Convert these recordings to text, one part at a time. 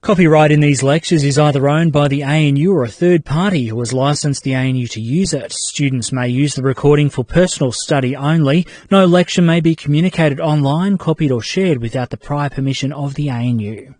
Copyright in these lectures is either owned by the ANU or a third party who has licensed the ANU to use it. Students may use the recording for personal study only. No lecture may be communicated online, copied or shared without the prior permission of the ANU.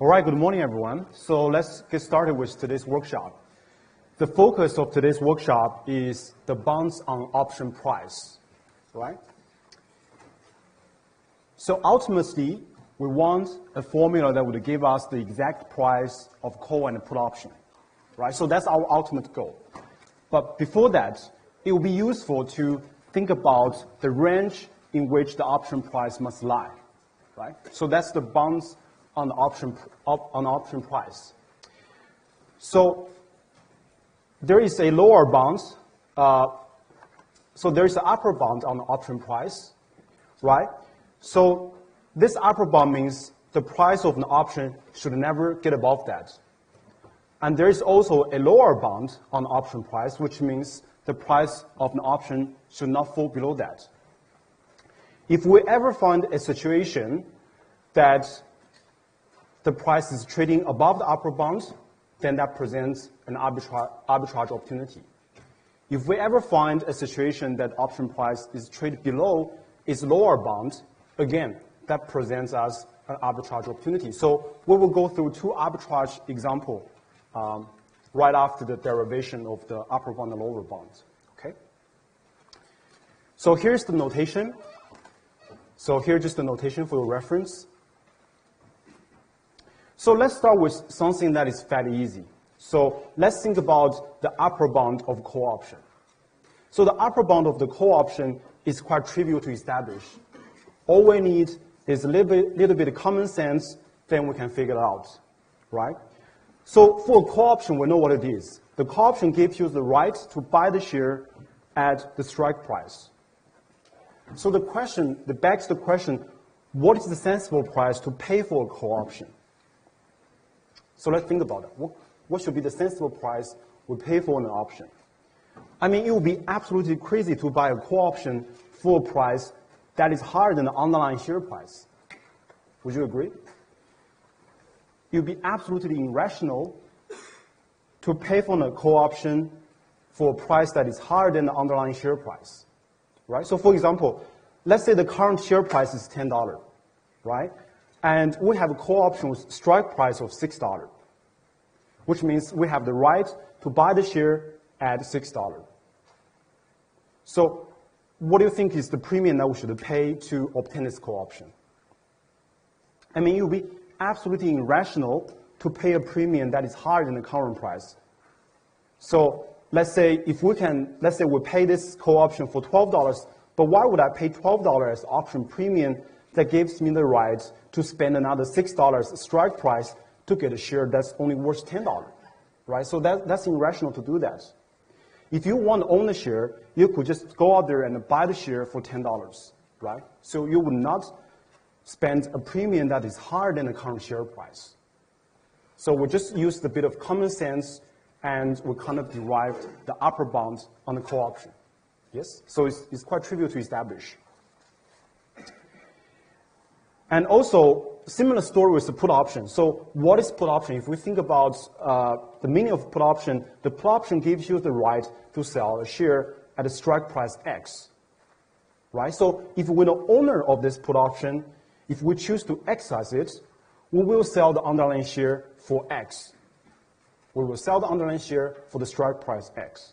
All right, good morning, everyone. So let's get started with today's workshop. The focus of today's workshop is the bounds on option price, right? So ultimately, we want a formula that would give us the exact price of call and put option, right? So that's our ultimate goal. But before that, it will be useful to think about the range in which the option price must lie, right? So that's the bounds on the option price. So there is a lower bound. So there is an upper bound on the option price, right? So this upper bound means the price of an option should never get above that. And there is also a lower bound on the option price, which means the price of an option should not fall below that. If we ever find a situation that the price is trading above the upper bound, then that presents an arbitrage opportunity. If we ever find a situation that option price is traded below its lower bound, again, that presents us an arbitrage opportunity. So we will go through two arbitrage examples right after the derivation of the upper bound and lower bound. Okay? So here's the notation. So here's just the notation for your reference. So let's start with something that is fairly easy. So let's think about the upper bound of call option. So the upper bound of the call option is quite trivial to establish. All we need is a little bit of common sense, then we can figure it out, right? So for a call option, we know what it is. The call option gives you the right to buy the share at the strike price. So that begs the question, what is the sensible price to pay for a call option? So let's think about it. What should be the sensible price we pay for an option? I mean, it would be absolutely crazy to buy a call option for a price that is higher than the underlying share price. Would you agree? It would be absolutely irrational to pay for a call option for a price that is higher than the underlying share price, right? So for example, let's say the current share price is $10, right? And we have a call option with strike price of $6, which means we have the right to buy the share at $6. So what do you think is the premium that we should pay to obtain this call option? I mean, it would be absolutely irrational to pay a premium that is higher than the current price. So let's say we pay this call option for $12, but why would I pay $12 as option premium that gives me the right to spend another $6 strike price to get a share that's only worth $10, right? So that's irrational to do that. If you want to own the share, you could just go out there and buy the share for $10, right? So you would not spend a premium that is higher than the current share price. So we just used a bit of common sense and we kind of derived the upper bound on the call option. Yes? So it's quite trivial to establish. And also, similar story with the put option. So what is put option? If we think about the meaning of put option, the put option gives you the right to sell a share at a strike price X, right? So if we're the owner of this put option, if we choose to exercise it, we will sell the underlying share for X. We will sell the underlying share for the strike price X.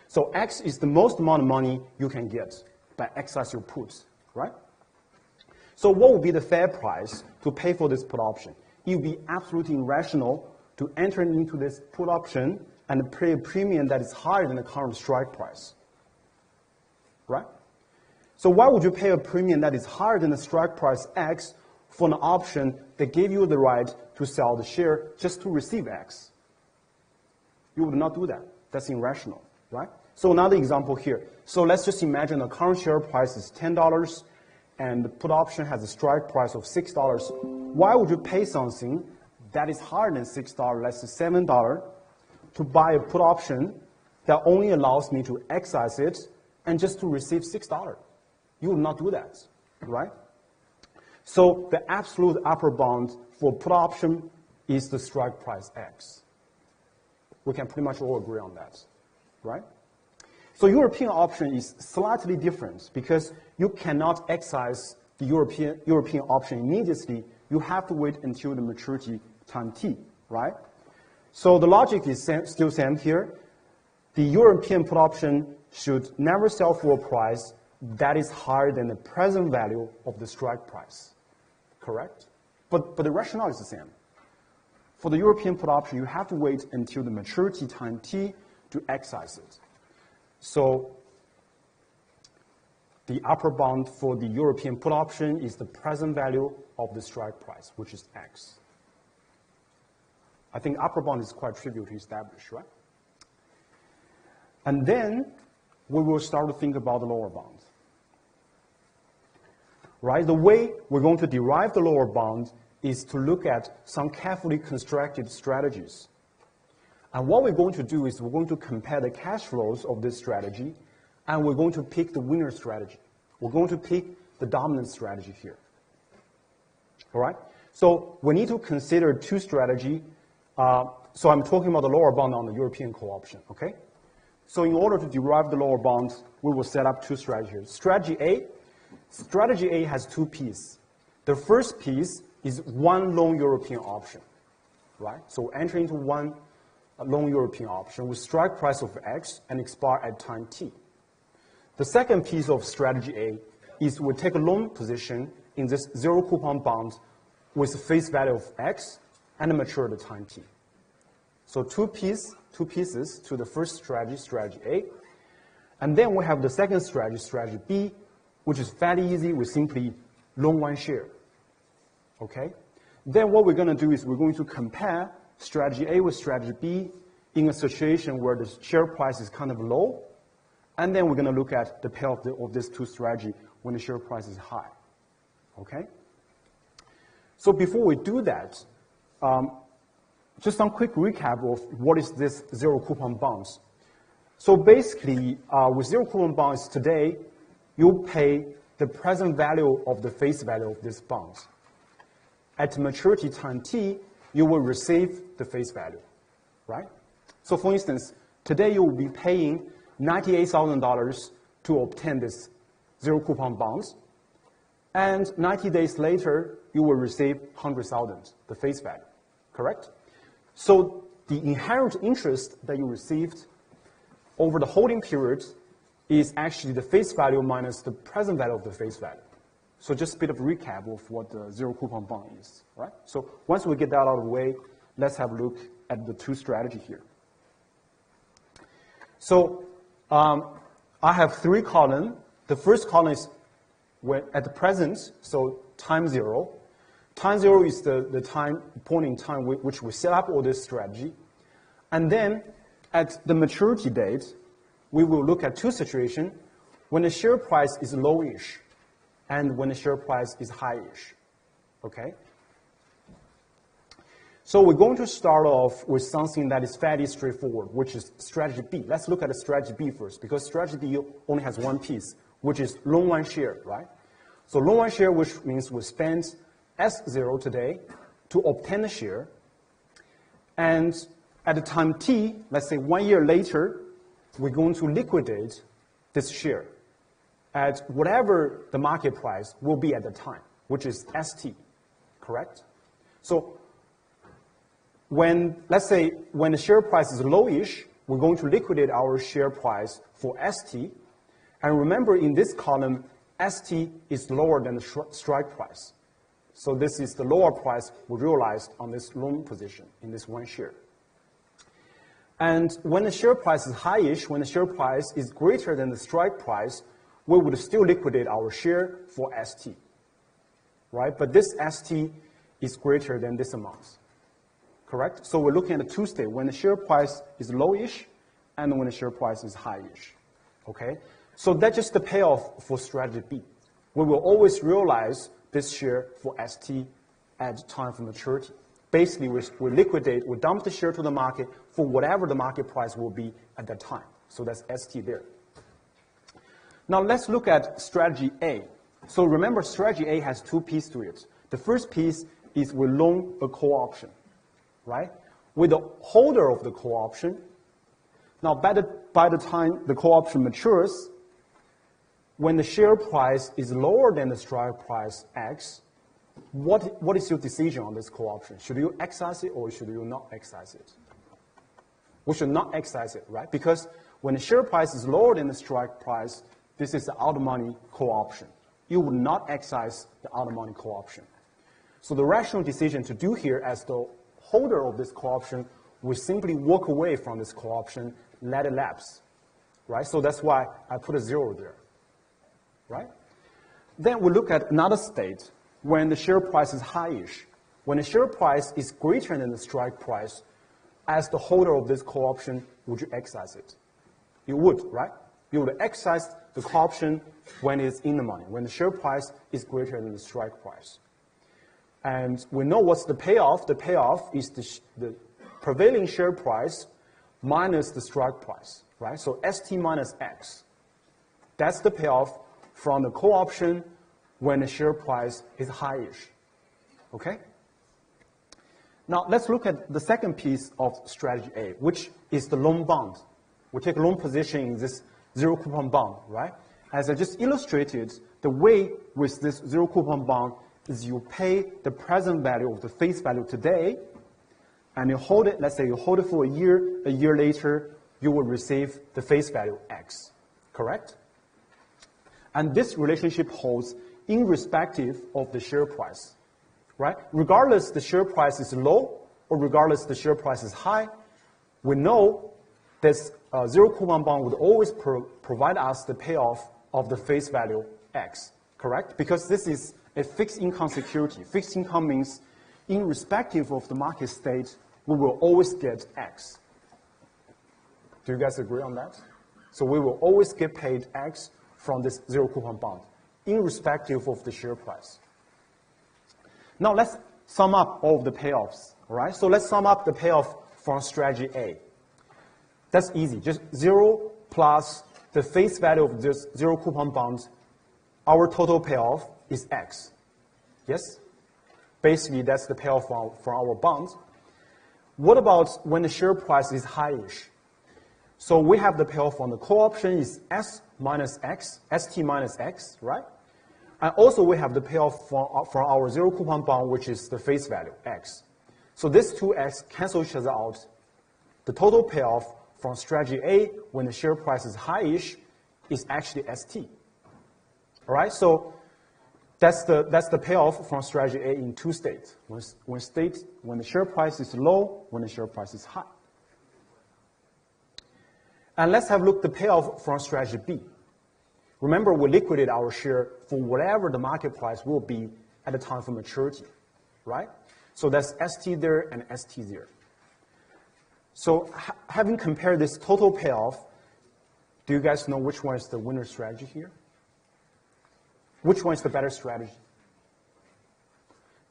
So X is the most amount of money you can get by exercising your puts, right? So what would be the fair price to pay for this put option? It would be absolutely irrational to enter into this put option and pay a premium that is higher than the current strike price, right? So why would you pay a premium that is higher than the strike price X for an option that gave you the right to sell the share just to receive X? You would not do that. That's irrational, right? So another example here. So let's just imagine the current share price is $10 and the put option has a strike price of $6. Why would you pay something that is higher than $6, let's say $7, to buy a put option that only allows me to exercise it and just to receive $6? You would not do that, right? So the absolute upper bound for put option is the strike price X. We can pretty much all agree on that, right? So European option is slightly different because you cannot exercise the European option immediately. You have to wait until the maturity time T, right? So the logic is still same here. The European put option should never sell for a price that is higher than the present value of the strike price, correct? But the rationale is the same. For the European put option, you have to wait until the maturity time T to exercise it. So the upper bound for the European put option is the present value of the strike price, which is X. I think upper bound is quite trivial to establish, right? And then we will start to think about the lower bound. Right? The way we're going to derive the lower bound is to look at some carefully constructed strategies. And what we're going to do is we're going to compare the cash flows of this strategy, and we're going to pick the winner strategy. We're going to pick the dominant strategy here. All right? So we need to consider two strategies. So I'm talking about the lower bound on the European call option, okay? So in order to derive the lower bound, we will set up two strategies. Strategy A has two pieces. The first piece is one long European option, right? So enter into one long European option with strike price of X and expire at time T. The second piece of strategy A is we take a long position in this zero coupon bond with a face value of X and a mature at time T. So two pieces to the first strategy, strategy A. And then we have the second strategy, strategy B, which is fairly easy. We simply long one share. Okay? Then what we're going to do is we're going to compare strategy A with strategy B in a situation where the share price is kind of low. And then we're going to look at the pair of these two strategies when the share price is high. Okay? So before we do that, just some quick recap of what is this zero coupon bonds. So basically, with zero coupon bonds today, you pay the present value of the face value of these bonds. At maturity time T, you will receive the face value, right? So for instance, today you will be paying $98,000 to obtain this zero coupon bonds, and 90 days later, you will receive $100,000, the face value, correct? So the inherent interest that you received over the holding period is actually the face value minus the present value of the face value. So just a bit of a recap of what the zero coupon bond is, right? So once we get that out of the way, let's have a look at the two strategies here. So I have three columns. The first column is at the present, so time zero. Time zero is the time, point in time which we set up all this strategy. And then at the maturity date, we will look at two situations: when the share price is lowish and when the share price is highish, okay? So we're going to start off with something that is fairly straightforward, which is strategy B. Let's look at the strategy B first, because strategy B only has one piece, which is long one share, right? So long one share, which means we spend S0 today to obtain the share, and at the time T, let's say 1 year later, we're going to liquidate this share at whatever the market price will be at the time, which is ST, correct? So let's say when the share price is lowish, we're going to liquidate our share price for ST. And remember, in this column, ST is lower than the strike price. So this is the lower price we realized on this long position in this one share. And when the share price is highish, when the share price is greater than the strike price, we would still liquidate our share for ST, right? But this ST is greater than this amount, correct? So we're looking at the two states, when the share price is lowish and when the share price is highish, okay? So that's just the payoff for strategy B. We will always realize this share for ST at time for maturity. Basically, we liquidate, we dump the share to the market for whatever the market price will be at that time. So that's ST there. Now let's look at strategy A. So remember, strategy A has two pieces to it. The first piece is we loan a call option, right? With the holder of the call option, now by the time the call option matures, when the share price is lower than the strike price X, what is your decision on this call option? Should you exercise it or should you not exercise it? We should not exercise it, right? Because when the share price is lower than the strike price, this is the out-of-money call option. You would not exercise the out-of-money call option. So the rational decision to do here as the holder of this call option will simply walk away from this call option, let it lapse, right? So that's why I put a 0 there, right? Then we look at another state when the share price is highish. When the share price is greater than the strike price, as the holder of this call option, would you exercise it? You would, right? You would exercise the call option when it's in the money, when the share price is greater than the strike price. And we know what's the payoff. The payoff is the prevailing share price minus the strike price, right? So ST minus X. That's the payoff from the call option when the share price is highish, okay? Now, let's look at the second piece of strategy A, which is the loan bond. We take a loan position in this zero coupon bond, right? As I just illustrated, the way with this zero coupon bond is you pay the present value of the face value today, and you hold it, let's say you hold it for a year later, you will receive the face value X, correct? And this relationship holds irrespective of the share price, right? Regardless the share price is low or regardless the share price is high, we know this zero coupon bond would always provide us the payoff of the face value X, correct? Because this is a fixed income security. Fixed income means irrespective of the market state, we will always get X. Do you guys agree on that? So we will always get paid X from this zero coupon bond, irrespective of the share price. Now let's sum up all of the payoffs, all right? So let's sum up the payoff from strategy A. That's easy, just 0 plus the face value of this zero coupon bond. Our total payoff is X, yes? Basically, that's the payoff from our bond. What about when the share price is highish? So we have the payoff on the call option is S minus X, ST minus X, right? And also we have the payoff for our zero coupon bond, which is the face value, X. So these two X cancel each other out. The total payoff from strategy A when the share price is highish is actually ST. All right, so that's the payoff from strategy A in two states. When the share price is low, when the share price is high. And let's have a look at the payoff from strategy B. Remember, we liquidate our share for whatever the market price will be at the time for maturity, right? So that's ST there and ST there. So having compared this total payoff, do you guys know which one is the winner strategy here? Which one is the better strategy?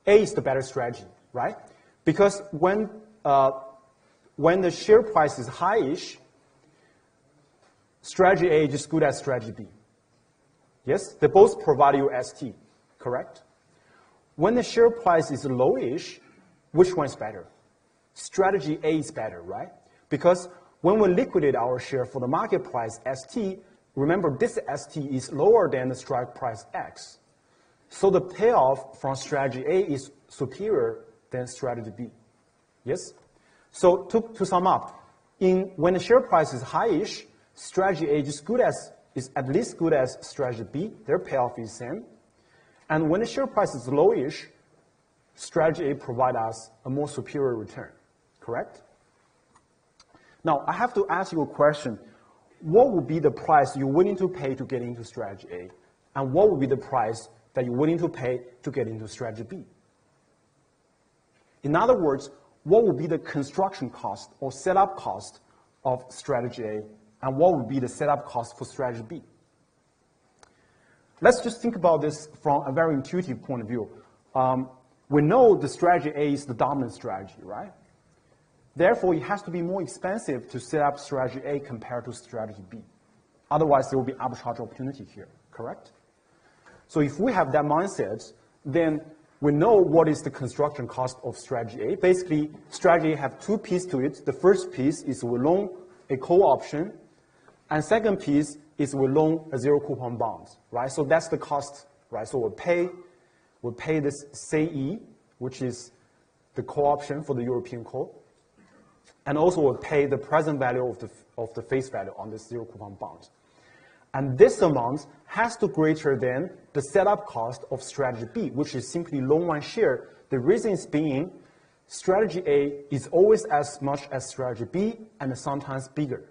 A is the better strategy, right? Because when the share price is highish, strategy A is as good as strategy B. Yes, they both provide you ST, correct? When the share price is lowish, which one is better? Strategy A is better, right? Because when we liquidate our share for the market price ST, remember this ST is lower than the strike price X. So the payoff from strategy A is superior than strategy B. Yes? So to sum up, when the share price is highish, strategy A is at least good as strategy B. Their payoff is same. And when the share price is lowish, strategy A provides us a more superior return, correct? Now, I have to ask you a question. What would be the price you're willing to pay to get into strategy A? And what would be the price that you're willing to pay to get into strategy B? In other words, what would be the construction cost or setup cost of strategy A, and what would be the setup cost for strategy B? Let's just think about this from a very intuitive point of view. We know the strategy A is the dominant strategy, right? Therefore, it has to be more expensive to set up strategy A compared to strategy B. Otherwise, there will be arbitrage opportunity here, correct? So if we have that mindset, then we know what is the construction cost of strategy A. Basically, strategy A have two pieces to it. The first piece is we loan a call option, and second piece is we loan a zero coupon bond, right? So that's the cost, right? So we pay this CE, which is the call option for the European call, and also we'll pay the present value of the face value on this zero coupon bond. And this amount has to greater than the setup cost of strategy B, which is simply loan one share. The reason is being strategy A is always as much as strategy B and sometimes bigger,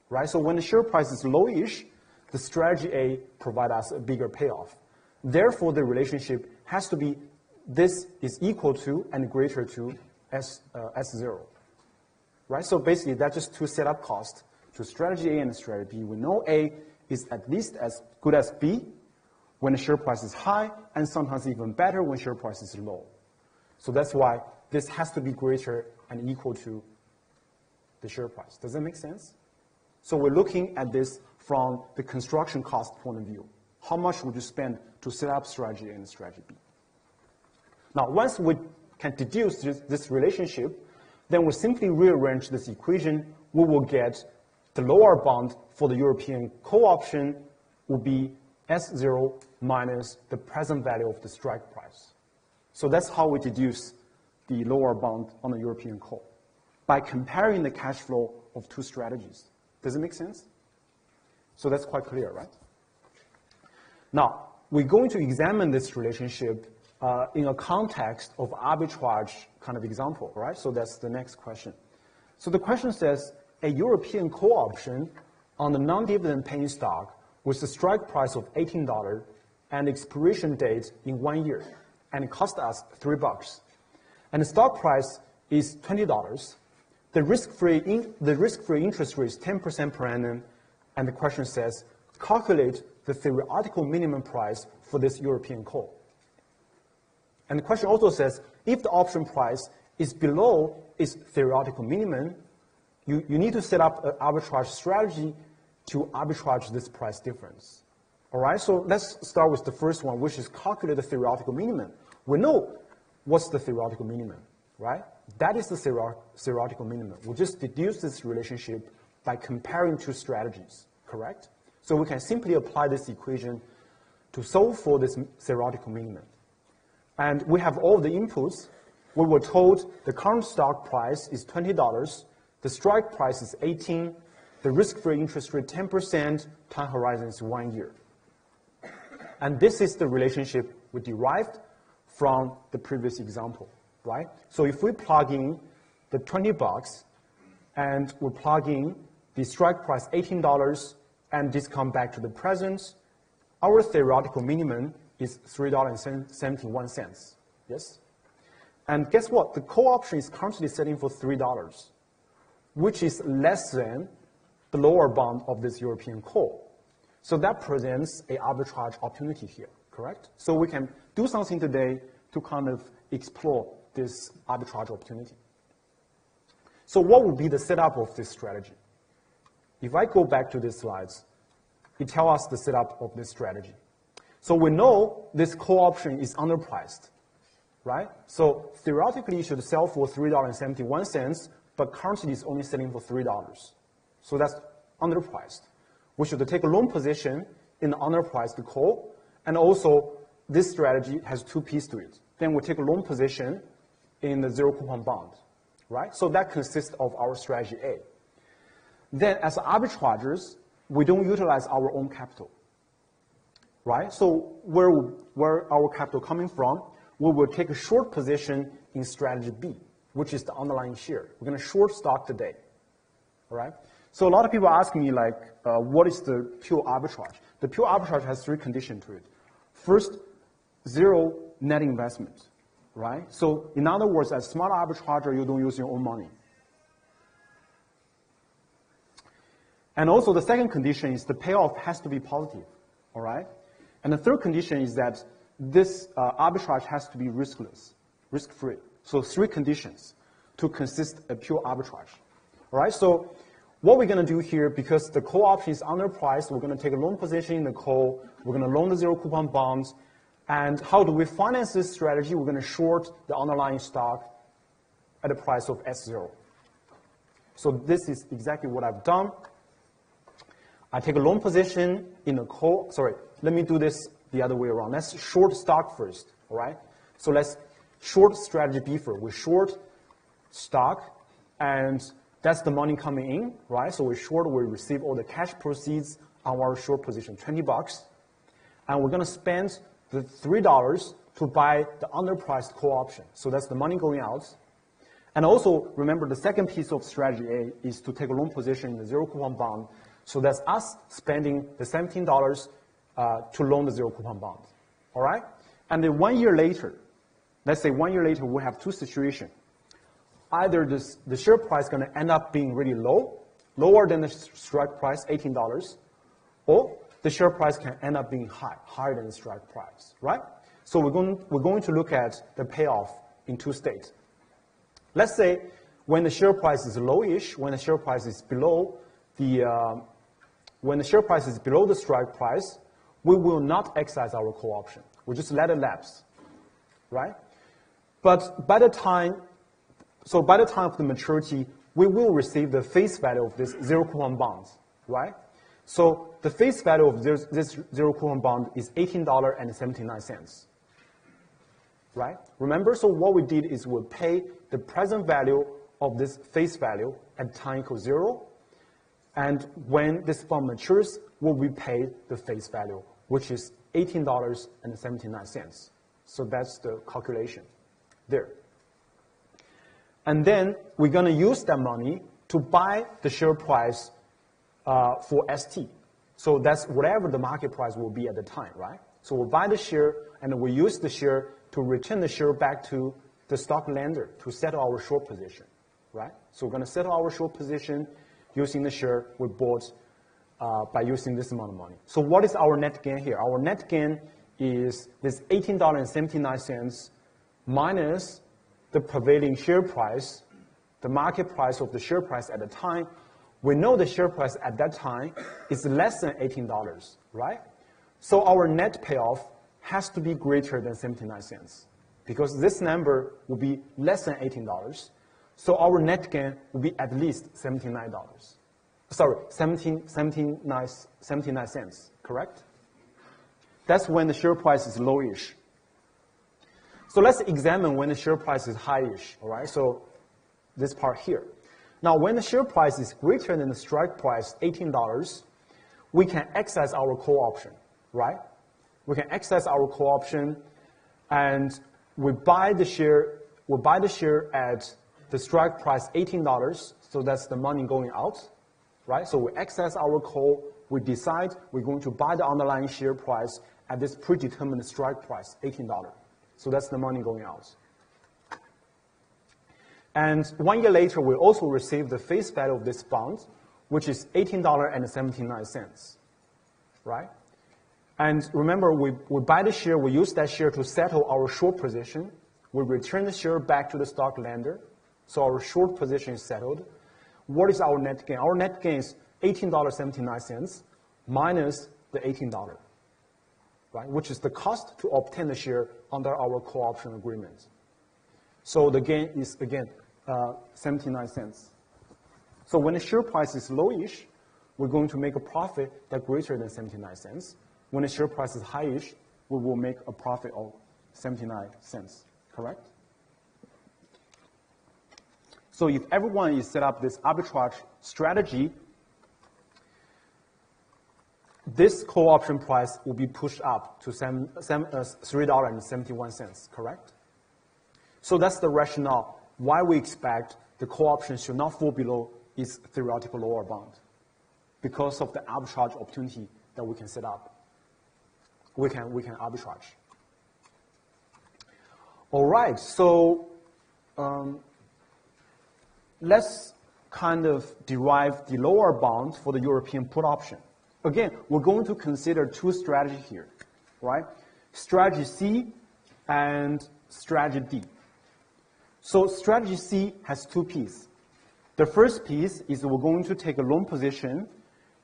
right? So when the share price is lowish, the strategy A provides us a bigger payoff. Therefore, the relationship has to be this is equal to and greater to S0. Right? So basically, that's just two setup costs to strategy A and strategy B. We know A is at least as good as B when the share price is high, and sometimes even better when share price is low. So that's why this has to be greater and equal to the share price. Does that make sense? So we're looking at this from the construction cost point of view. How much would you spend to set up strategy A and strategy B? Now, once we can deduce this relationship, then we simply rearrange this equation. We will get the lower bound for the European call option will be S0 minus the present value of the strike price. So that's how we deduce the lower bound on the European call, by comparing the cash flow of two strategies. Does it make sense? So that's quite clear, right? Now, we're going to examine this relationship in a context of arbitrage kind of example, right? So that's the next question. So the question says, a European call option on the non-dividend paying stock with a strike price of $18 and expiration date in 1 year, and it cost us $3. And the stock price is $20. The risk-free interest rate is 10% per annum, and the question says, calculate the theoretical minimum price for this European call. And the question also says, if the option price is below its theoretical minimum, you need to set up an arbitrage strategy to arbitrage this price difference. All right, so let's start with the first one, which is calculate the theoretical minimum. We know what's the theoretical minimum, right? That is the theoretical minimum. We just deduce this relationship by comparing two strategies, correct? So we can simply apply this equation to solve for this theoretical minimum. And we have all the inputs. We were told the current stock price is $20, the strike price is 18, the risk-free interest rate 10%, time horizon is 1 year. And this is the relationship we derived from the previous example, right? So if we plug in the $20 and we plug in the strike price $18 and discount back to the present, our theoretical minimum is $3.71, yes? And guess what? The call option is currently setting for $3, which is less than the lower bound of this European call. So that presents an arbitrage opportunity here, correct? So we can do something today to kind of explore this arbitrage opportunity. So what would be the setup of this strategy? If I go back to these slides, it tells us the setup of this strategy. So we know this call option is underpriced, right? So theoretically, it should sell for $3.71, but currently it's only selling for $3. So that's underpriced. We should take a long position in the underpriced call, and also this strategy has two pieces to it. Then we take a long position in the zero coupon bond, right? So that consists of our strategy A. Then as arbitragers, we don't utilize our own capital, right? So where our capital coming from, we will take a short position in strategy B, which is the underlying share. We're going to short stock today, all right? So a lot of people ask me, like, what is the pure arbitrage? The pure arbitrage has three conditions to it. First, zero net investment, right? So in other words, as smart arbitrager, you don't use your own money. And also the second condition is the payoff has to be positive, all right? And the third condition is that this arbitrage has to be riskless, risk-free. So three conditions to consist a pure arbitrage, all right? So what we're going to do here, because the call option is underpriced, we're going to take a long position in the call, we're going to loan the zero coupon bonds, and how do we finance this strategy? We're going to short the underlying stock at a price of S0. So this is exactly what I've done. I take a long position in the call. Sorry, let me do this the other way around. Let's short stock first, all right? So let's short strategy B first. We short stock, and that's the money coming in, right? So we short, we receive all the cash proceeds on our short position, $20. And we're going to spend the $3 to buy the underpriced call option. So that's the money going out. And also, remember, the second piece of strategy A is to take a long position in the zero coupon bond. So that's us spending the $17 to loan the zero coupon bond, all right? And then 1 year later, let's say 1 year later, we have two situations. Either the share price is going to end up being really low, lower than the strike price, $18, or the share price can end up being higher than the strike price, right? So we're going to look at the payoff in two states. Let's say when the share price is lowish, when the share price is below the strike price, we will not exercise our call option. We'll just let it lapse, right? But by the time of the maturity, we will receive the face value of this zero coupon bonds, right? So the face value of this zero coupon bond is $18.79, right? Remember, so what we did is we pay the present value of this face value at time equals 0, and when this bond matures, will be paid the face value, which is $18.79. So that's the calculation there. And then we're going to use that money to buy the share price for ST. So that's whatever the market price will be at the time, right? So we'll buy the share, and we use the share to return the share back to the stock lender to settle our short position, right? So we're going to settle our short position using the share we bought by using this amount of money. So what is our net gain here? Our net gain is this $18.79 minus the prevailing share price, the market price of the share price at the time. We know the share price at that time is less than $18, right? So our net payoff has to be greater than 79 cents because this number will be less than $18. So our net gain will be at least $79. Sorry, 79 cents, correct? That's when the share price is lowish. So let's examine when the share price is highish, all right? So this part here. Now, when the share price is greater than the strike price, $18, we can exercise our call option, right? We can exercise our call option, and we buy the share at the strike price $18, so that's the money going out, right? So we exercise our call, we decide we're going to buy the underlying share price at this predetermined strike price, $18. So that's the money going out. And 1 year later, we also receive the face value of this bond, which is $18.79, right? And remember, we buy the share, we use that share to settle our short position. We return the share back to the stock lender. So our short position is settled. What is our net gain? Our net gain is $18.79 minus the $18, right? Which is the cost to obtain the share under our call option agreement. So the gain is, again, 79 cents. So when the share price is lowish, we're going to make a profit that's greater than 79 cents. When the share price is highish, we will make a profit of 79 cents, correct? So if everyone is set up this arbitrage strategy, this call option price will be pushed up to $3.71, correct? So that's the rationale why we expect the call option should not fall below is theoretical lower bound because of the arbitrage opportunity that we can set up. We can arbitrage. All right, so let's kind of derive the lower bound for the European put option. Again, we're going to consider two strategies here, right? Strategy C and strategy D. So strategy C has two pieces. The first piece is we're going to take a long position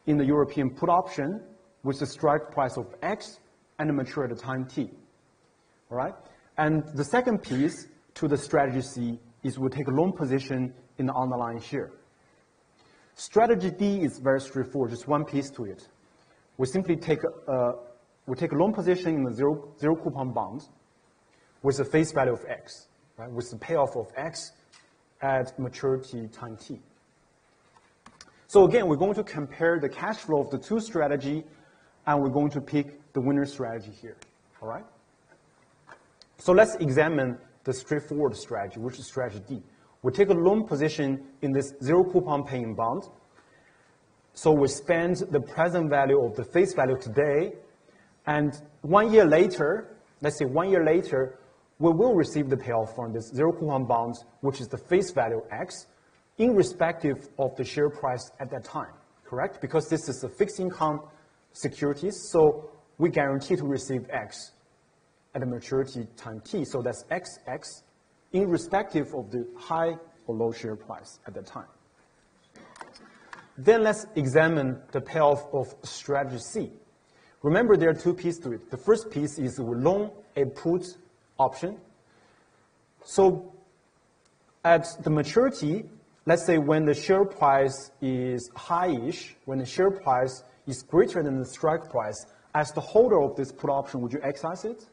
in the European put option with the strike price of X and the maturity time T, all right? And the second piece to the strategy C is we'll take a long position in the underlying share. Strategy D is very straightforward, just one piece to it. We simply take a long position in the zero coupon bond with the face value of X, right? With the payoff of X at maturity time T. So again, we're going to compare the cash flow of the two strategy, and we're going to pick the winner strategy here, all right? So let's examine the straightforward strategy, which is strategy D. We take a long position in this zero coupon paying bond. So we spend the present value of the face value today, and 1 year later, let's say 1 year later, we will receive the payoff from this zero coupon bond, which is the face value X, irrespective of the share price at that time, correct? Because this is a fixed income securities, so we guarantee to receive X at the maturity time T, so that's XX, irrespective of the high or low share price at that time. Then let's examine the payoff of strategy C. Remember, there are two pieces to it. The first piece is we long a put option. So at the maturity, let's say when the share price is high-ish, when the share price is greater than the strike price, as the holder of this put option, would you exercise it?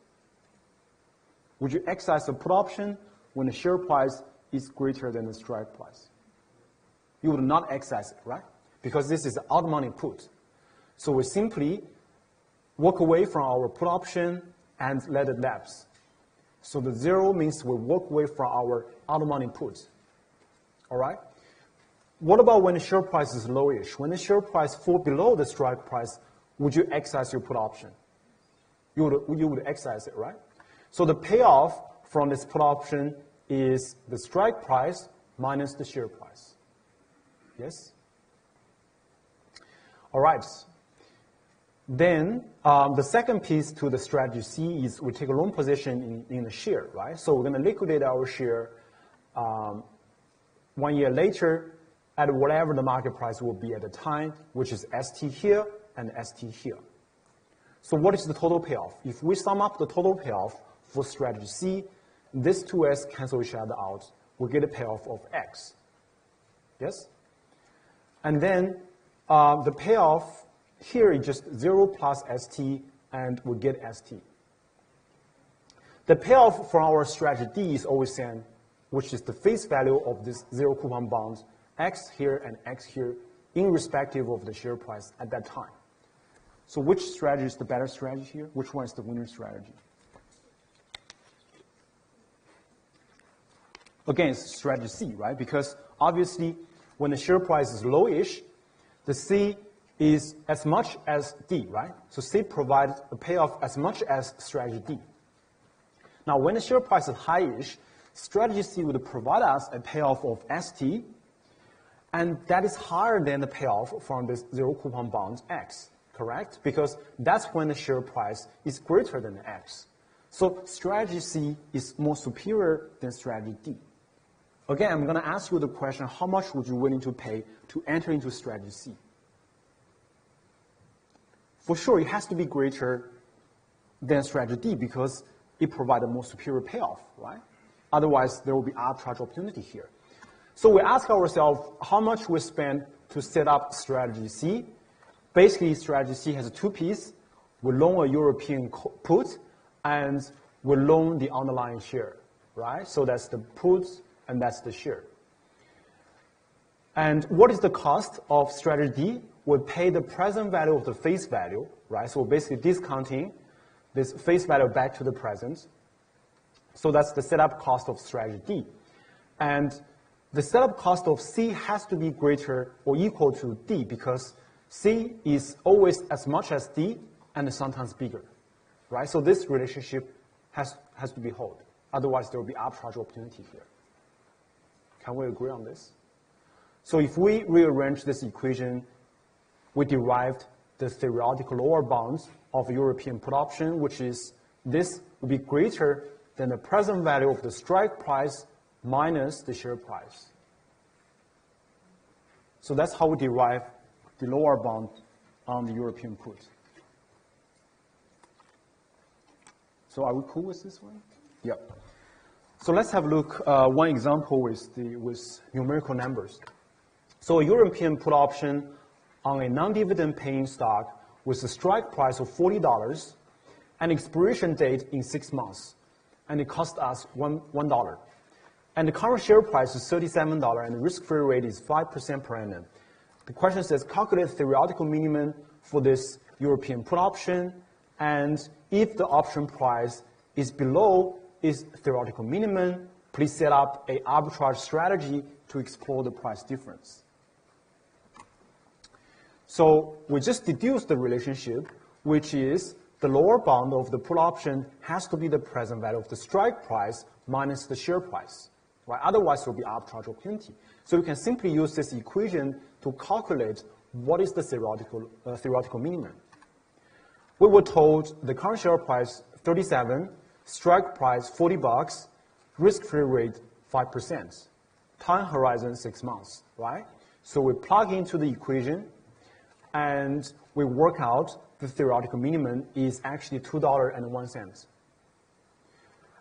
Would you exercise the put option when the share price is greater than the strike price? You would not exercise it, right? Because this is an out-of-money put. So we simply walk away from our put option and let it lapse. So the zero means we walk away from our out-of-money put. All right? What about when the share price is lowish? When the share price falls below the strike price, would you exercise your put option? You would exercise it, right? So the payoff from this put option is the strike price minus the share price. Yes? All right. Then the second piece to the strategy C is we take a long position in the share, right? So we're going to liquidate our share 1 year later at whatever the market price will be at the time, which is ST here and ST here. So what is the total payoff? If we sum up the total payoff for strategy C, these two S cancel each other out. We get a payoff of X. Yes? And then the payoff here is just 0 plus ST, and we get ST. The payoff for our strategy D is always same, which is the face value of this zero coupon bond, X here and X here, irrespective of the share price at that time. So which strategy is the better strategy here? Which one is the winner strategy? Again, it's strategy C, right? Because obviously, when the share price is lowish, the C is as much as D, right? So C provides a payoff as much as strategy D. Now, when the share price is highish, strategy C would provide us a payoff of ST, and that is higher than the payoff from this zero coupon bond X, correct? Because that's when the share price is greater than X. So strategy C is more superior than strategy D. Again, I'm going to ask you the question, how much would you be willing to pay to enter into strategy C? For sure, it has to be greater than strategy D because it provides a more superior payoff, right? Otherwise, there will be arbitrage opportunity here. So we ask ourselves how much we spend to set up strategy C. Basically, strategy C has two pieces. We loan a European put, and we loan the underlying share, right? So that's the put, and that's the share. And what is the cost of strategy D? We pay the present value of the face value, right? So we're basically discounting this face value back to the present. So that's the setup cost of strategy D. And the setup cost of C has to be greater or equal to D because C is always as much as D and sometimes bigger, right? So this relationship has to be held. Otherwise, there will be arbitrage opportunity here. Can we agree on this? So if we rearrange this equation, we derived the theoretical lower bounds of European put option, which is this will be greater than the present value of the strike price minus the share price. So that's how we derive the lower bound on the European put. So are we cool with this one? Yep. So let's have a look, one example with numerical numbers. So a European put option on a non-dividend paying stock with a strike price of $40 and expiration date in 6 months. And it cost us $1. And the current share price is $37 and the risk-free rate is 5% per annum. The question says calculate theoretical minimum for this European put option, and if the option price is below its theoretical minimum, please set up an arbitrage strategy to explore the price difference. So we just deduced the relationship, which is the lower bound of the put option has to be the present value of the strike price minus the share price. Right? Otherwise, there will be arbitrage opportunity. So we can simply use this equation to calculate what is the theoretical minimum. We were told the current share price 37, strike price $40, risk-free rate 5%, time horizon 6 months, right? So we plug into the equation and we work out the theoretical minimum is actually $2.01.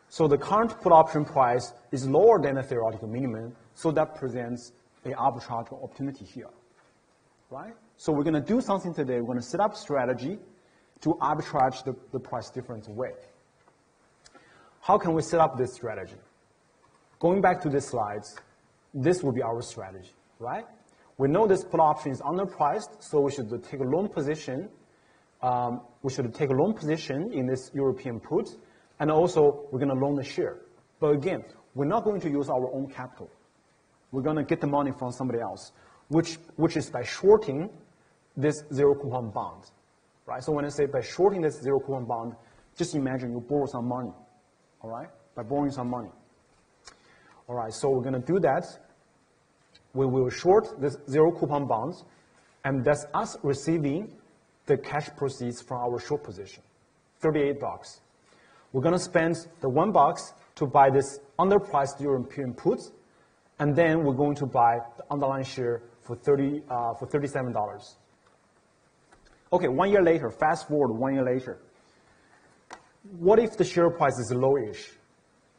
So the current put option price is lower than the theoretical minimum, so that presents an arbitrage opportunity here, right? So we're going to do something today. We're going to set up strategy to arbitrage the price difference away. How can we set up this strategy? Going back to these slides, this will be our strategy, right? We know this put option is underpriced, so we should take a long position. In this European put, and also we're going to loan the share. But again, we're not going to use our own capital. We're going to get the money from somebody else, which is by shorting this zero coupon bond, right? So when I say by shorting this zero coupon bond, just imagine you borrow some money, all right? By borrowing some money. All right, so we're going to do that. We will short this zero coupon bonds, and that's us receiving the cash proceeds from our short position, $38. We're going to spend the $1 to buy this underpriced European put, and then we're going to buy the underlying share for $37. Okay, 1 year later, fast forward 1 year later. What if the share price is lowish?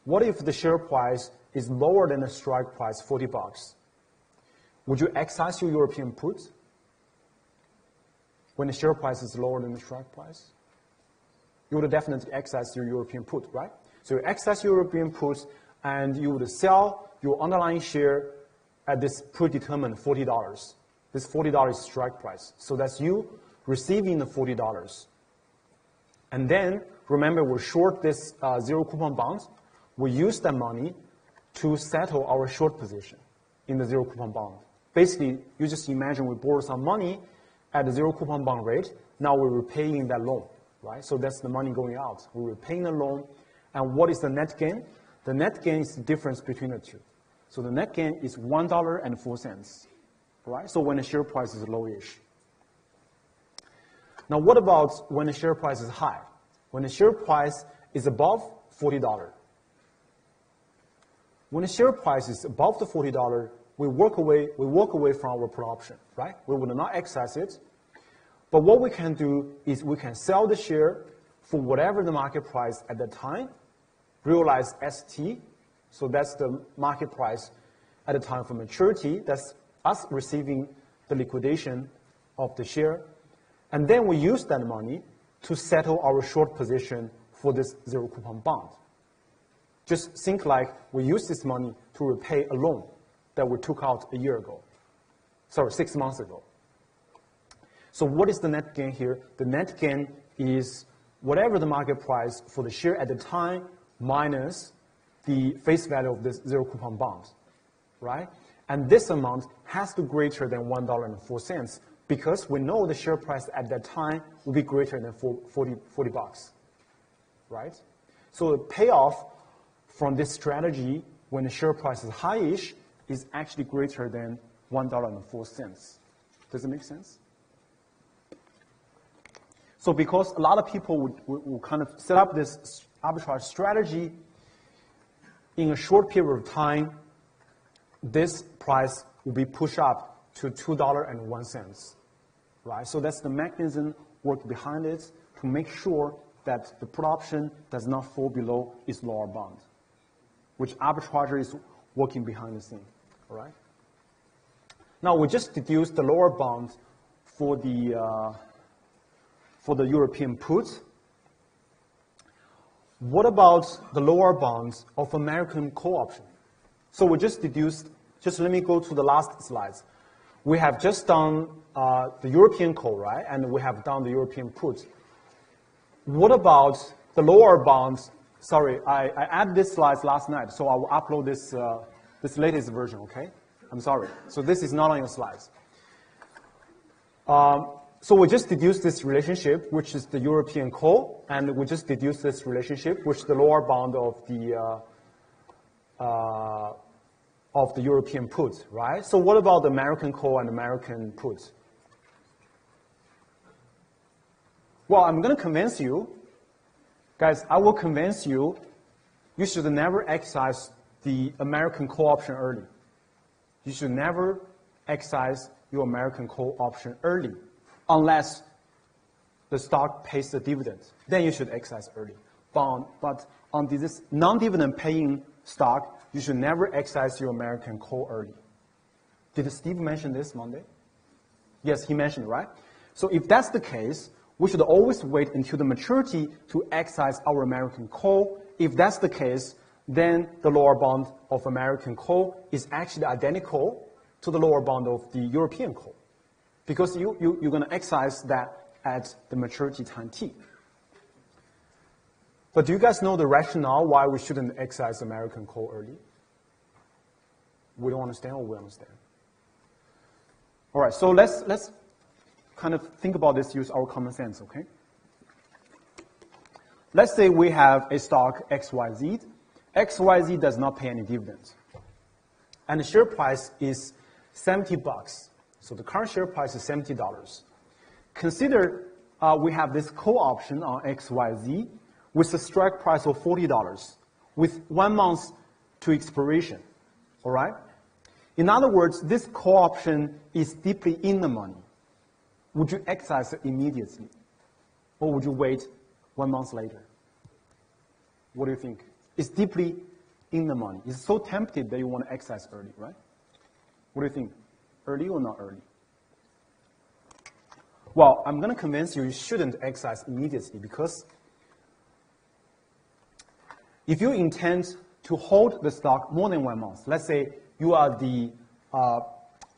What if the share price is lower than the strike price, $40? Would you exercise your European put when the share price is lower than the strike price? You would definitely exercise your European put, right? So you exercise your European put, and you would sell your underlying share at this predetermined $40. This $40 is strike price. So that's you receiving the $40. And then, remember, we're short this zero coupon bonds. We use that money to settle our short position in the zero coupon bond. Basically, you just imagine we borrow some money at the zero coupon bond rate. Now we're repaying that loan, right? So that's the money going out. We're repaying the loan. And what is the net gain? The net gain is the difference between the two. So the net gain is $1.04, right? So when the share price is lowish. Now what about when the share price is high? When the share price is above $40. When the share price is above the $40, we walk away from our put option, right? We will not exercise it. But what we can do is we can sell the share for whatever the market price at that time, realize ST, so that's the market price at the time for maturity. That's us receiving the liquidation of the share. And then we use that money to settle our short position for this zero coupon bond. Just think like we use this money to repay a loan that we took out a year ago. Sorry, 6 months ago. So what is the net gain here? The net gain is whatever the market price for the share at the time minus the face value of this zero coupon bond, right? And this amount has to be greater than $1.04 because we know the share price at that time will be greater than 40 bucks, right? So the payoff from this strategy when the share price is high-ish is actually greater than $1.04. Does it make sense? So because a lot of people would kind of set up this arbitrage strategy in a short period of time, this price will be pushed up to $2.01, right? So that's the mechanism work behind it to make sure that the put option does not fall below its lower bound, which arbitrager is working behind the scene, all right? Now we just deduced the lower bound for the European put. What about the lower bounds of American call option? So we just deduced, just let me go to the last slides. We have just done the European call, right? And we have done the European put. What about the lower bounds? Sorry, I added this slides last night, so I will upload this, this latest version, okay? I'm sorry. So this is not on your slides. So we just deduced this relationship, which is the European call, and we just deduced this relationship, which is the lower bound of the European put, right? So what about the American call and American put? Well, I'm going to convince you, guys, I will convince you, you should never exercise the American call option early. You should never exercise your American call option early, unless the stock pays the dividend. Then you should exercise early. But on this non-dividend paying stock, you should never exercise your American call early. Did Steve mention this Monday? Yes, he mentioned it, right? So if that's the case, we should always wait until the maturity to exercise our American call. If that's the case, then the lower bound of American call is actually identical to the lower bound of the European call, because you're going to exercise that at the maturity time t. But do you guys know the rationale why we shouldn't exercise American call early? We don't understand, or we understand? All right, so let's kind of think about this, use our common sense, okay? Let's say we have a stock XYZ. XYZ does not pay any dividends. And the share price is 70 bucks. So the current share price is $70. Consider we have this call option on XYZ with a strike price of $40 with 1 month to expiration, all right? In other words, this call option is deeply in the money. Would you exercise it immediately? Or would you wait 1 month later? What do you think? It's deeply in the money. It's so tempted that you want to exercise early, right? What do you think? Early or not early? Well, I'm going to convince you shouldn't exercise immediately, because if you intend to hold the stock more than 1 month, let's say you are the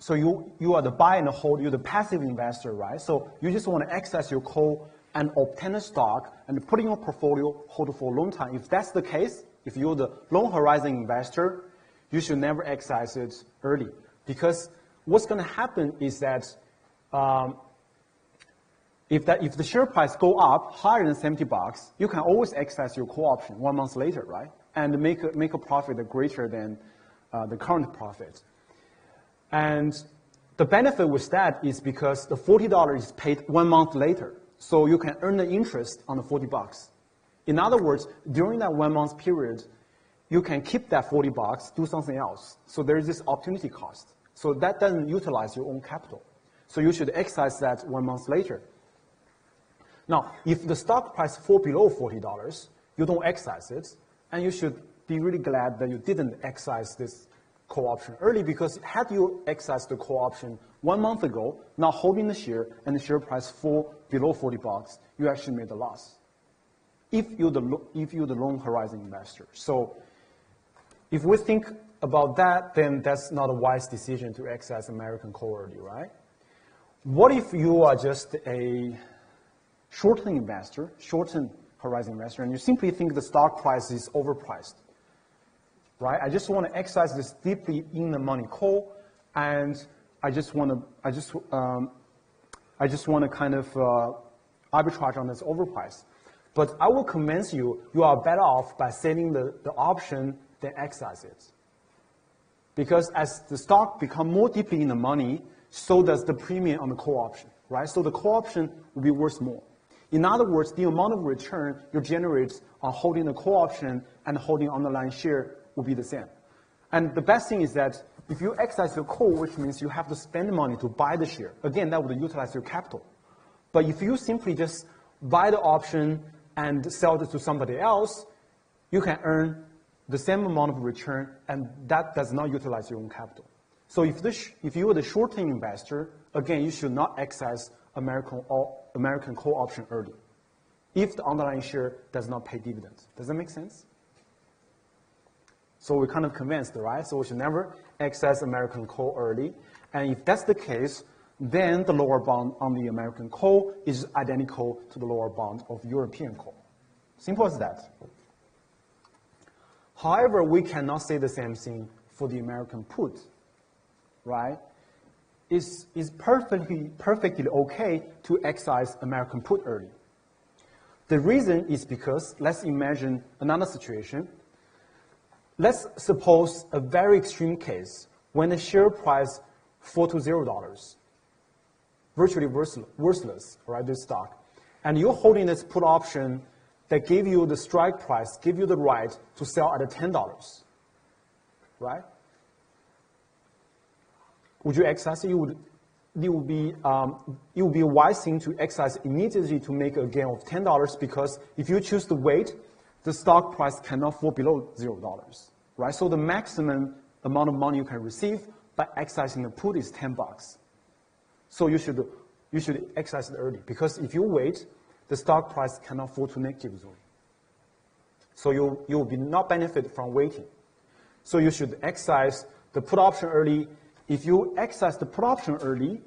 you are the buy and hold, you're the passive investor, right? So you just want to exercise your call and obtain a stock and put in your portfolio, hold it for a long time. If that's the case, if you're the long horizon investor, you should never exercise it early, because what's going to happen is that if the share price go up higher than 70 bucks, you can always exercise your call option 1 month later, right? And make a profit greater than the current profit. And the benefit with that is because the $40 is paid 1 month later, so you can earn the interest on the 40 bucks. In other words, during that 1 month period, you can keep that 40 bucks, do something else. So there is this opportunity cost. So that doesn't utilize your own capital. So you should exercise that 1 month later. Now, if the stock price falls below $40, you don't exercise it, and you should be really glad that you didn't exercise this call option early, because had you exercised the call option 1 month ago, not holding the share, and the share price fall below 40 bucks, you actually made a loss. If you're the long horizon investor. So if we think about that, then that's not a wise decision to exercise American call early, right? What if you are just a short-term investor, short-term horizon investor, and you simply think the stock price is overpriced, right? I just want to exercise this deeply in the money call, and I just want to kind of arbitrage on this overprice. But I will convince you, you are better off by selling the option than exercise it. Because as the stock becomes more deeply in the money, so does the premium on the call option, right? So the call option will be worth more. In other words, the amount of return you generate on holding the call option and holding underlying share will be the same. And the best thing is that if you exercise the call, which means you have to spend money to buy the share, again, that would utilize your capital. But if you simply just buy the option and sell it to somebody else, you can earn the same amount of return, and that does not utilize your own capital. So if you are the short-term investor, again, you should not exercise American call option early if the underlying share does not pay dividends. Does that make sense? So we're kind of convinced, right? So we should never exercise American call early. And if that's the case, then the lower bound on the American call is identical to the lower bound of European call. Simple as that. However, we cannot say the same thing for the American put, right? It's perfectly okay to exercise American put early. The reason is because, let's imagine another situation. Let's suppose a very extreme case when the share price fall to $0, virtually worthless, right, this stock. And you're holding this put option that gave you the strike price, give you the right to sell at $10, right? Would you exercise it? It would be a wise thing to exercise immediately to make a gain of $10, because if you choose to wait, the stock price cannot fall below $0, right? So the maximum amount of money you can receive by exercising the put is $10. So you should exercise it early, because if you wait, the stock price cannot fall to negative zone. So you will be not benefit from waiting. So you should exercise the put option early. If you exercise the put option early,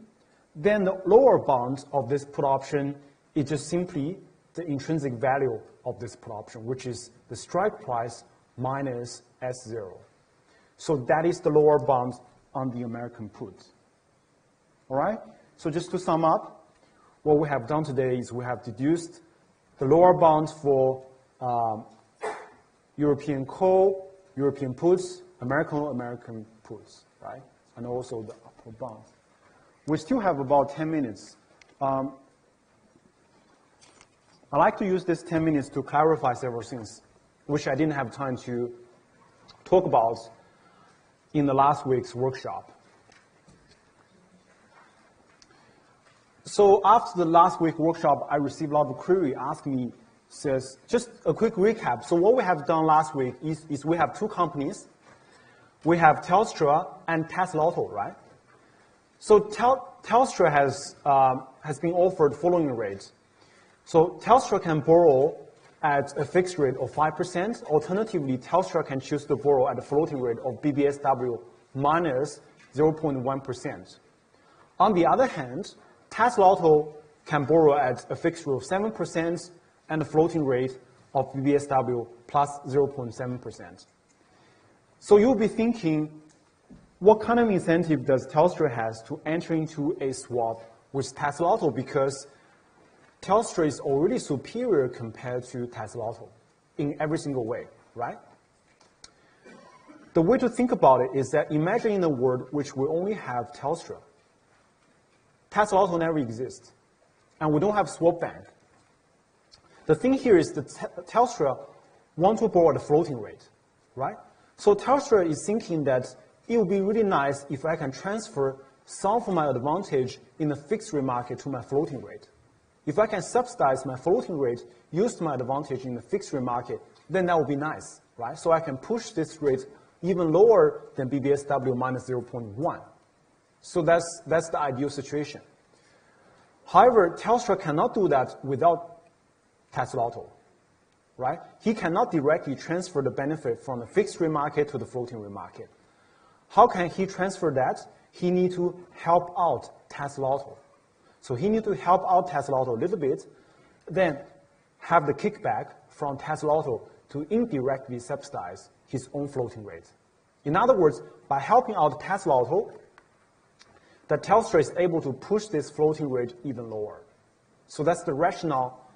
then the lower bound of this put option is just simply the intrinsic value of this put option, which is the strike price minus S0. So that is the lower bound on the American put. All right? So just to sum up, what we have done today is we have deduced the lower bound for European call, European puts, American puts, right? And also the upper bound. We still have about 10 minutes. I like to use this 10 minutes to clarify several things, which I didn't have time to talk about in the last week's workshop. So after the last week workshop, I received a lot of query asking me, says, just a quick recap. So what we have done last week is we have two companies. We have Telstra and Tesla Auto, right? So Telstra has been offered following rates. So Telstra can borrow at a fixed rate of 5%. Alternatively, Telstra can choose to borrow at a floating rate of BBSW minus 0.1%. On the other hand, Tesla Auto can borrow at a fixed rate of 7% and a floating rate of BBSW plus 0.7%. So you'll be thinking, what kind of incentive does Telstra has to enter into a swap with Tesla Auto? Because Telstra is already superior compared to Tesla Auto in every single way, right? The way to think about it is that imagine in a world which we only have Telstra. Tesla Auto never exists, and we don't have swap bank. The thing here is that Telstra wants to borrow at a floating rate, right? So Telstra is thinking that it would be really nice if I can transfer some of my advantage in the fixed rate market to my floating rate. If I can subsidize my floating rate, use my advantage in the fixed rate market, then that would be nice, right? So I can push this rate even lower than BBSW minus 0.1. So that's the ideal situation. However, Telstra cannot do that without Tesla Auto, right? He cannot directly transfer the benefit from the fixed rate market to the floating rate market. How can he transfer that? He needs to help out Tesla Auto. So he needs to help out Tesla Auto a little bit, then have the kickback from Tesla Auto to indirectly subsidize his own floating rate. In other words, by helping out Tesla Auto, that Telstra is able to push this floating rate even lower. So that's the rationale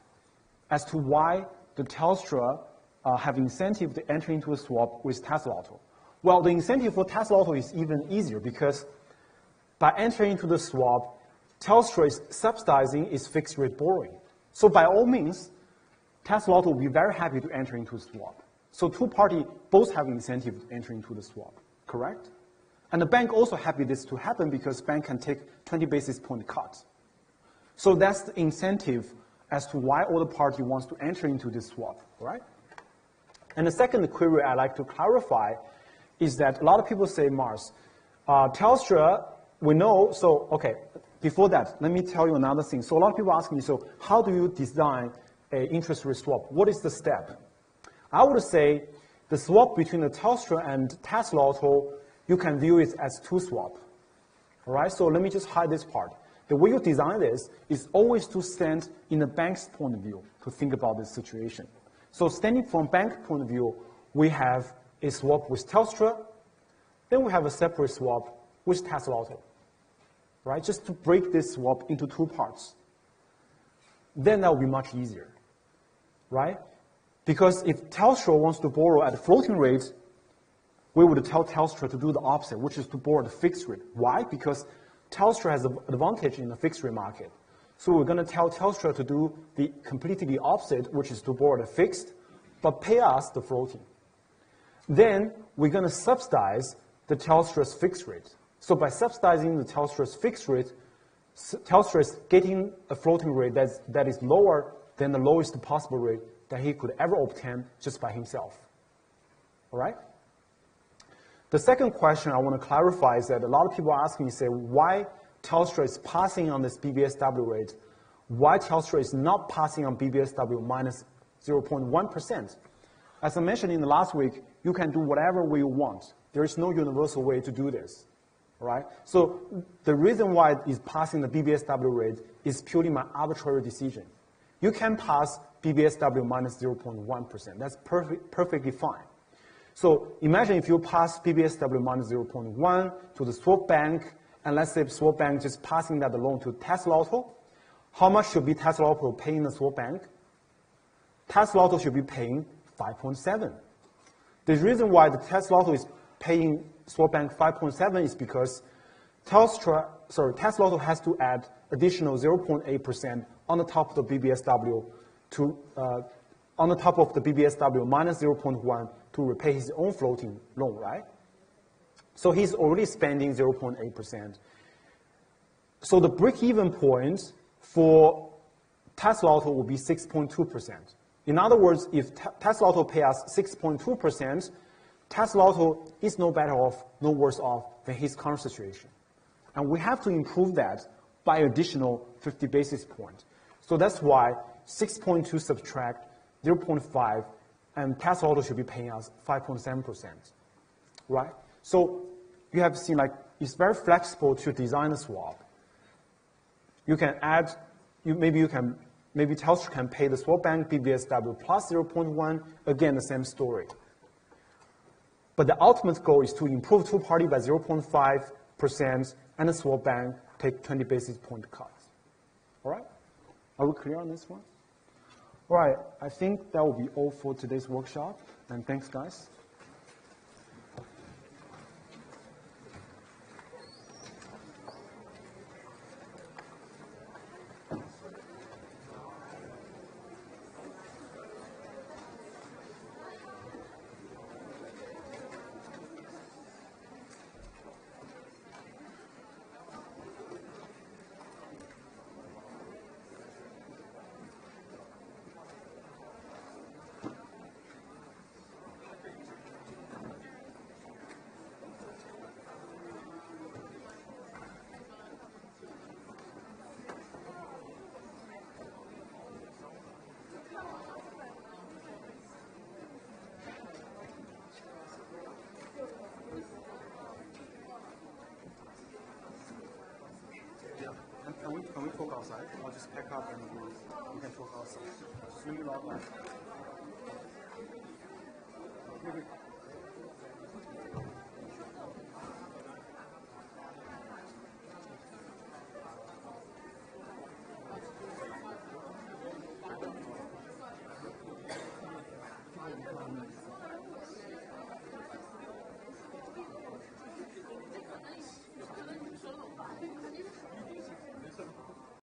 as to why the Telstra have incentive to enter into a swap with Tesla Auto. Well, the incentive for Tesla Auto is even easier because by entering into the swap, Telstra is subsidizing its fixed rate borrowing. So by all means, Tesla Auto will be very happy to enter into a swap. So two parties both have incentive to enter into the swap, correct? And the bank also happy this to happen because bank can take 20 basis point cut. So that's the incentive as to why all the party wants to enter into this swap, right? And the second query I'd like to clarify is that a lot of people say, Mars, Telstra, we know, so, okay, before that, let me tell you another thing. So a lot of people ask me, so how do you design an interest rate swap? What is the step? I would say the swap between the Telstra and Tesla Auto, you can view it as two swap, all right? So let me just hide this part. The way you design this is always to stand in the bank's point of view to think about this situation. So standing from bank point of view, we have a swap with Telstra, then we have a separate swap with Tesla Auto, right? Just to break this swap into two parts. Then that will be much easier, right? Because if Telstra wants to borrow at a floating rate, we would tell Telstra to do the opposite, which is to borrow at a fixed rate. Why? Because Telstra has an advantage in the fixed rate market. So we're going to tell Telstra to do the completely the opposite, which is to borrow the fixed, but pay us the floating. Then we're going to subsidize the Telstra's fixed rate. So by subsidizing the Telstra's fixed rate, Telstra is getting a floating rate that is lower than the lowest possible rate that he could ever obtain just by himself. All right? The second question I want to clarify is that a lot of people ask me, say, why Telstra is passing on this BBSW rate, why Telstra is not passing on BBSW minus 0.1%. As I mentioned in the last week, you can do whatever way you want. There is no universal way to do this, all right? So the reason why it is passing the BBSW rate is purely my arbitrary decision. You can pass BBSW minus 0.1%. That's perfectly fine. So imagine if you pass BBSW minus 0.1 to the swap bank, and let's say swap bank just passing that loan to Tesla Auto. How much should be Tesla Auto paying the swap bank? Tesla Auto should be paying 5.7. The reason why the Tesla Auto is paying swap bank 5.7 is because Tesla Auto has to add additional 0.8% on the top of the BBSW on the top of the BBSW minus 0.1 to repay his own floating loan, right? So he's already spending 0.8%. So the break-even point for Tesla Auto will be 6.2%. In other words, if Tesla Auto pays us 6.2%, Tesla Auto is no better off, no worse off than his current situation. And we have to improve that by additional 50 basis points. So that's why 6.2 subtract 0.5, and Tesla Auto should be paying us 5.7%, right? So you have seen, like, it's very flexible to design a swap. You can add, maybe Telstra can pay the swap bank BBSW plus 0.1, again, the same story. But the ultimate goal is to improve two-party by 0.5%, and the swap bank take 20 basis point cut. All right? Are we clear on this one? All right, I think that will be all for today's workshop, and thanks, guys. Can we talk outside? I'll just pack up and we can talk outside. Just really loud.